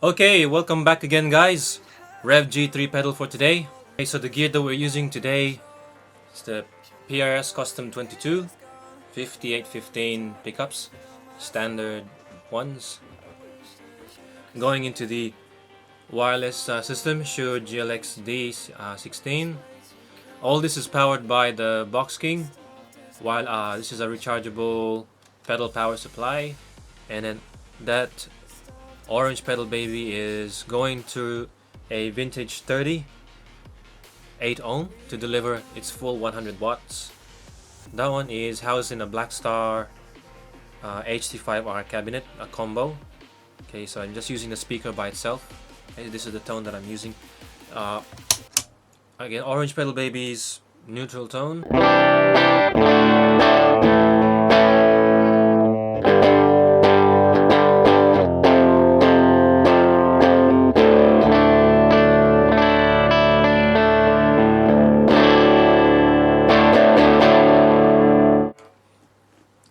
Okay, welcome back again, guys. Rev G3 pedal for today. Okay, so the gear that we're using today is the PRS Custom 22 5815 pickups, standard ones. Going into the wireless system, Shure GLX D16. All this is powered by the Box King, while this is a rechargeable pedal power supply, and then that orange pedal baby is going to a vintage 30 8 ohm to deliver its full 100 watts. That one is housed in a Blackstar HT5R cabinet, a combo. Okay, so I'm just using the speaker by itself. Okay, this is the tone that I'm using. Again, orange pedal baby's neutral tone.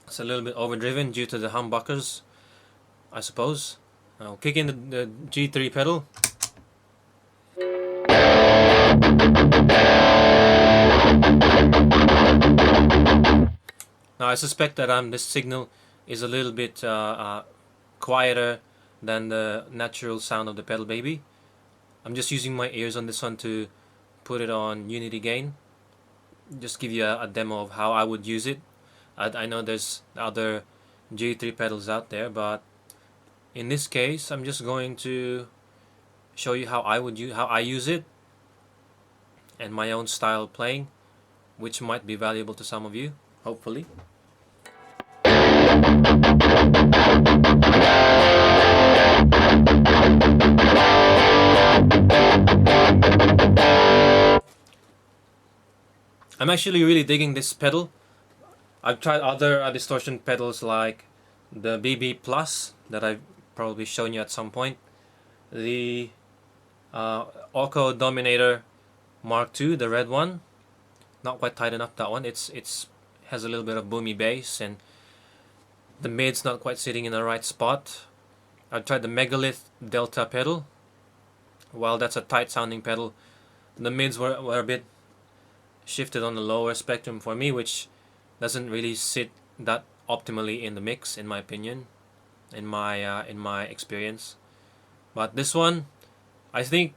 It's a little bit overdriven due to the humbuckers, I suppose. I'll kick in the G3 pedal. Now I suspect that this signal is a little bit quieter than the natural sound of the pedal baby. I'm just using my ears on this one to put it on unity gain. Just give you a demo of how I would use it. I know there's other G3 pedals out there, but in this case I'm just going to show you how I use it and my own style of playing, which might be valuable to some of you, hopefully. I'm actually really digging this pedal. I've tried other distortion pedals like the BB Plus that I've probably shown you at some point, the Okko Dominator II, the red one. Not quite tight enough, that one. It's has a little bit of boomy bass and the mid's not quite sitting in the right spot. I've tried the Megalith Delta pedal. While that's a tight sounding pedal, the mids were a bit shifted on the lower spectrum for me, which doesn't really sit that optimally in the mix, in my opinion, in my experience. But this one, I think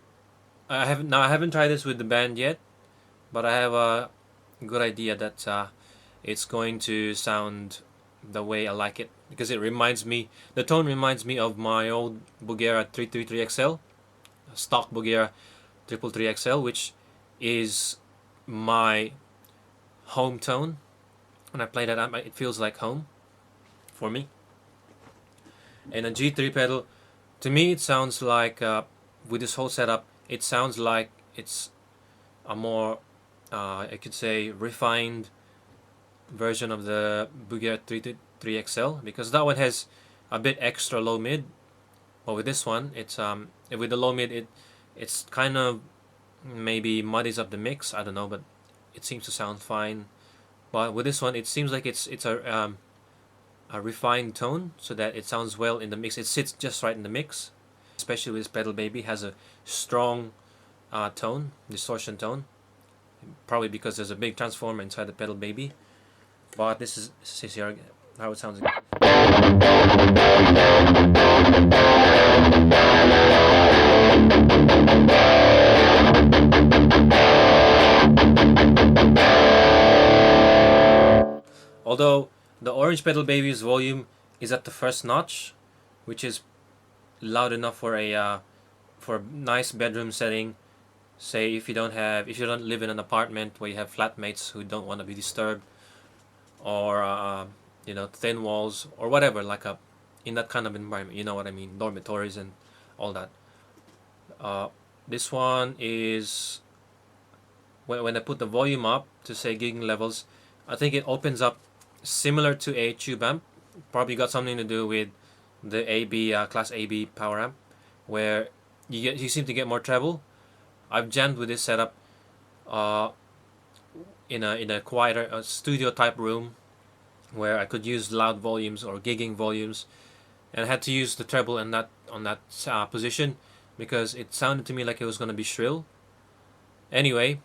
I haven't tried this with the band yet, but I have a good idea that it's going to sound the way I like it, because the tone reminds me of my old Bugera 333XL, stock Bugera 333XL, which is my home tone. When I play that, it feels like home for me. And a G3 pedal, to me, it sounds like with this whole setup, it sounds like it's a more, I could say, refined version of the Bugera 333XL, because that one has a bit extra low mid. But with this one, it's with the low mid, it's kind of maybe muddies up the mix. I don't know, but it seems to sound fine. But with this one, it seems like it's a refined tone, so that it sounds well in the mix. It sits just right in the mix, especially with this pedal baby. It has a strong tone, distortion tone, probably because there's a big transformer inside the pedal baby. But this is here how it sounds. Although the orange pedal baby's volume is at the first notch, which is loud enough for a nice bedroom setting. Say if you don't live in an apartment where you have flatmates who don't want to be disturbed, or thin walls or whatever, like in that kind of environment, you know what I mean, dormitories and all that. This one is when I put the volume up to say gigging levels, I think it opens up similar to a tube amp. Probably got something to do with the AB class AB power amp, where you seem to get more treble. I've jammed with this setup in a quieter studio type room where I could use loud volumes or gigging volumes, and I had to use the treble and not position because it sounded to me like it was gonna be shrill. Anyway,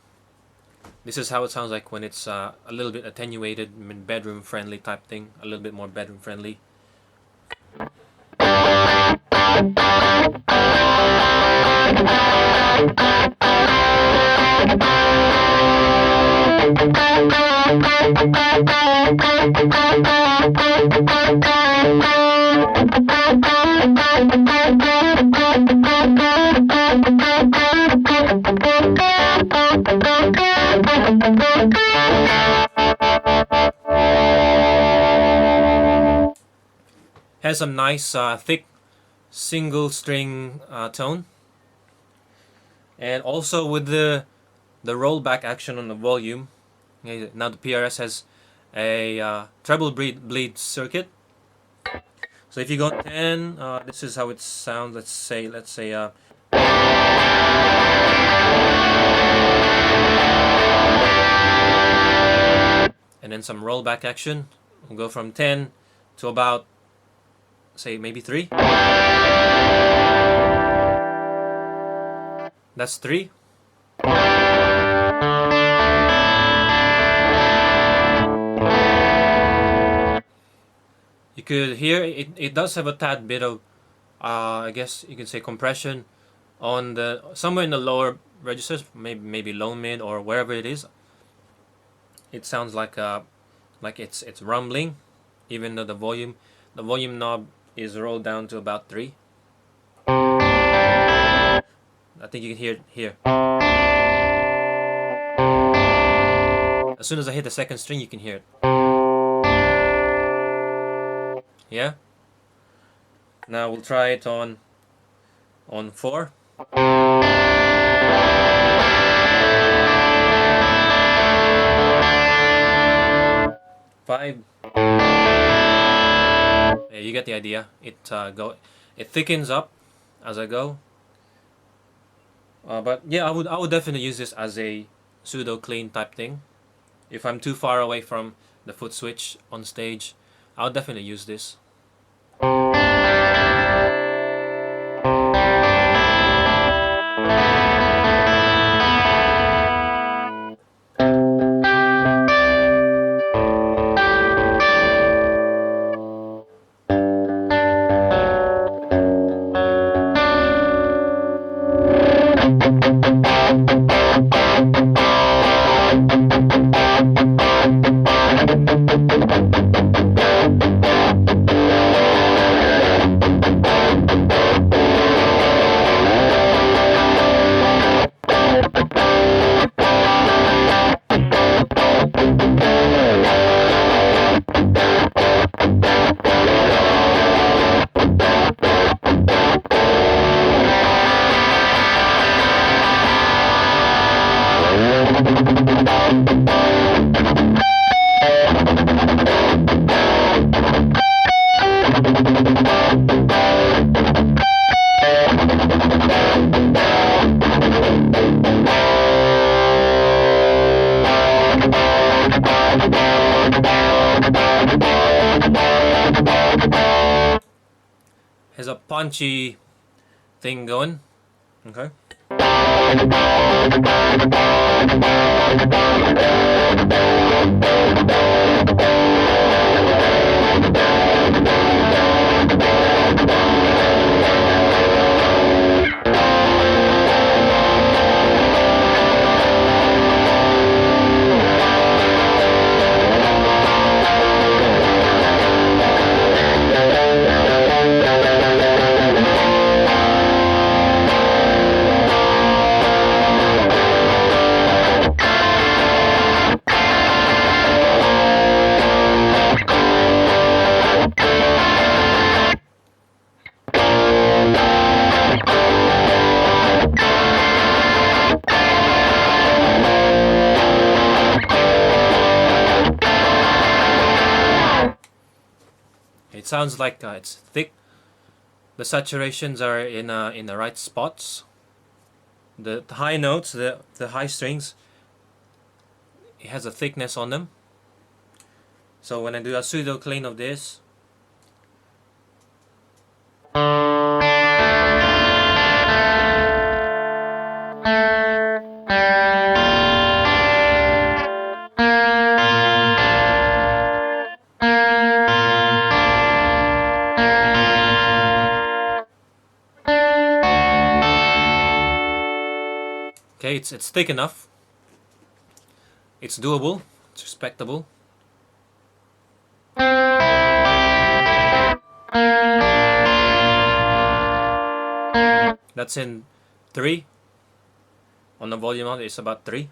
this is how it sounds like when it's a little bit attenuated, bedroom friendly type thing, a little bit more bedroom friendly. Has some nice thick single string tone, and also with the rollback action on the volume. Now the PRS has a treble bleed circuit. So if you go 10, this is how it sounds. Let's say and then some rollback action. We'll go from 10 to about, say, maybe 3. That's 3. You could hear it does have a tad bit of I guess you could say compression on the somewhere in the lower registers, maybe low mid or wherever it is. It sounds like it's rumbling, even though the volume knob is rolled down to about 3. I think you can hear it here. As soon as I hit the second string, you can hear it. Yeah. Now we'll try it on 4. 5. Yeah, you get the idea. It thickens up as I go. But yeah, I would definitely use this as a pseudo clean type thing. If I'm too far away from the foot switch on stage, I'll definitely use this. Has a punchy thing going. Okay. It sounds like it's thick. The saturations are in the right spots. The high notes, the high strings, it has a thickness on them. So when I do a pseudo clean of this, Okay, it's thick enough. It's doable. It's respectable. That's in 3. On the volume out, it's about 3.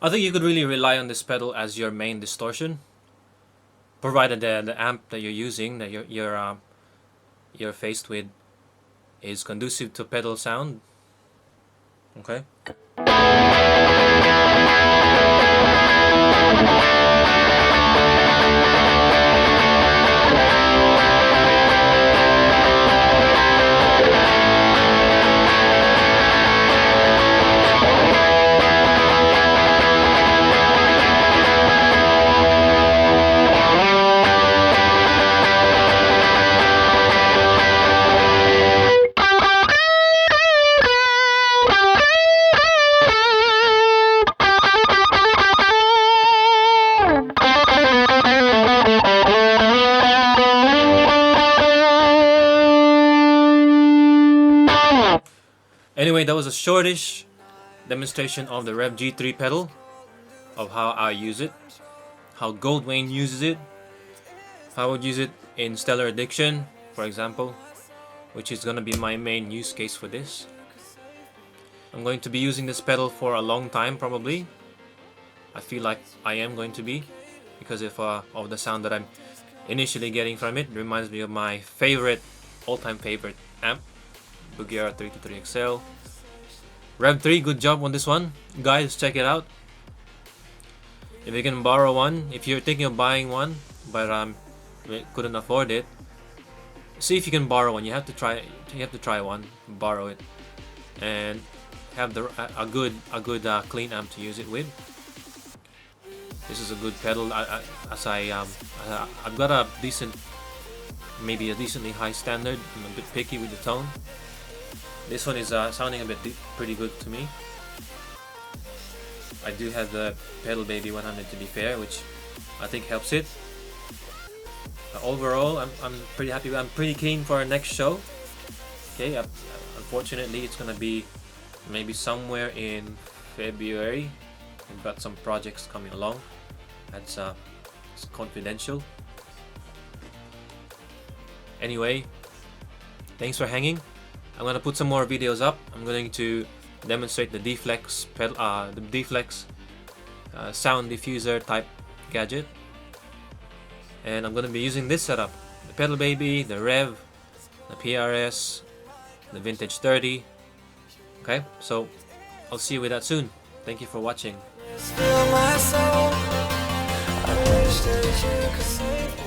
I think you could really rely on this pedal as your main distortion, provided the amp that you're using, that you're faced with, is conducive to pedal sound. Okay. Anyway, that was a shortish demonstration of the Rev G3 pedal, of how I use it, how Goldwayne uses it, how I would use it in Stellar Addiction, for example, which is going to be my main use case for this. I'm going to be using this pedal for a long time, probably. I feel like I am going to be, because of the sound that I'm initially getting from it. It reminds me of my favorite, all-time favorite amp, Bugera 323XL. Rev 3, good job on this one. Guys, check it out. If you can borrow one, if you're thinking of buying one, but couldn't afford it, see if you can borrow one. You have to try one, borrow it, and have a good clean amp to use it with. This is a good pedal. I've got a decent, maybe a decently high standard. I'm a bit picky with the tone. This one is sounding a bit pretty good to me. I do have the Pedal Baby 100 to be fair, which I think helps it. Overall, I'm pretty happy. I'm pretty keen for our next show. Okay, unfortunately, it's gonna be maybe somewhere in February. We've got some projects coming along. That's it's confidential. Anyway, thanks for hanging. I'm gonna put some more videos up. I'm going to demonstrate the D-Flex pedal, the D-Flex sound diffuser type gadget, and I'm gonna be using this setup: the Pedal Baby, the Rev, the PRS, the Vintage 30. Okay, so I'll see you with that soon. Thank you for watching. Still my soul. I wish that you could save me.